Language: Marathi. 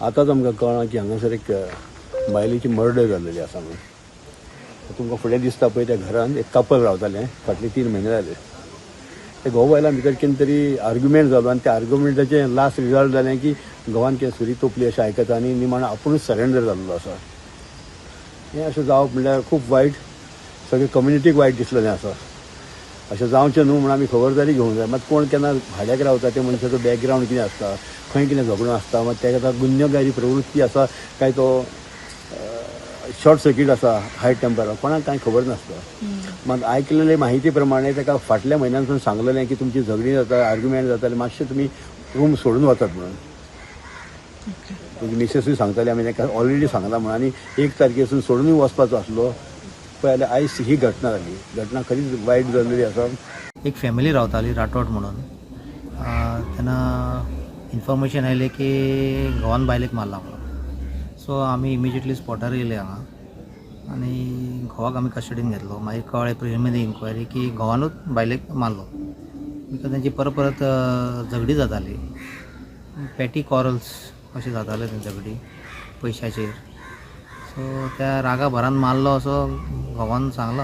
आतांच आमकां कळ्ळां की हांगासर एक बायलेची मर्डर जाल्लेली आसा म्हणून. तुमकां फुडें दिसता पळय त्या घरान एक कपल रावतालें फाटले 3 म्हयने जाले. ते घोव बायलां भितर कितें तरी आर्ग्युमेंट जालो आनी त्या आर्ग्युमेंटाचें लास्ट रिजल्ट जालें की घोवान कितें सुरी तोपली अशें आयकता आनी निमाणें आपुणूच सरेंडर जाल्लो आसा. हें अशें जावप म्हणल्यार खूब वायट, सगळे कम्युनिटीक वायट दिसलेलें आसा. अशें जावचें न्हू म्हणून आमी खबरदारी घेवंक जाय. मात कोण केन्ना भाड्याक रावता त्या मनशाचो बॅकग्रावंड कितें आसता, खंय कितें झगडो आसता, मात ताका गुन्हेगारी प्रवृत्ती आसा काय तो शॉर्ट सर्कीट आसा हाय टेम्परार कोणाक कांय खबर नासता. मात आयकलेले माहिती प्रमाणे ताका फाटल्या म्हयन्यांसून सांगलेलें की तुमची झगडी जाता, आर्ग्युमेंट जाताले, मातशें तुमी रूम सोडून वचात म्हणून. तुजी मिसेसूय सांगताली आमी ताका ऑलरेडी सांगला म्हणून आनी 1 तारखेसून सोडूनय वचपाचो आसलो पळय जाल्यार आयज ही घटना जाली. घटना खरीच वायट जाल्लेली आसा. एक फॅमिली रावताली राठोड म्हणून. तेन्ना इन्फॉर्मेशन आयलें की घोवान बायलेक मारला म्हणून. सो आमी इमिजिएटली स्पॉटार येयले हांगा आनी घोवाक आमी कस्टडीन घेतलो. मागीर कळ्ळें प्रिलिमिनरी इन्क्वायरी की घोवानूच बायलेक मारलो. बिकॉज तेंची परत झगडी जाताली, पॅटी कॉरल्स अशें जाताले तें झगडी पयशाचेर. सो त्या रागा भरान मारलो असो घोवान सांगलो.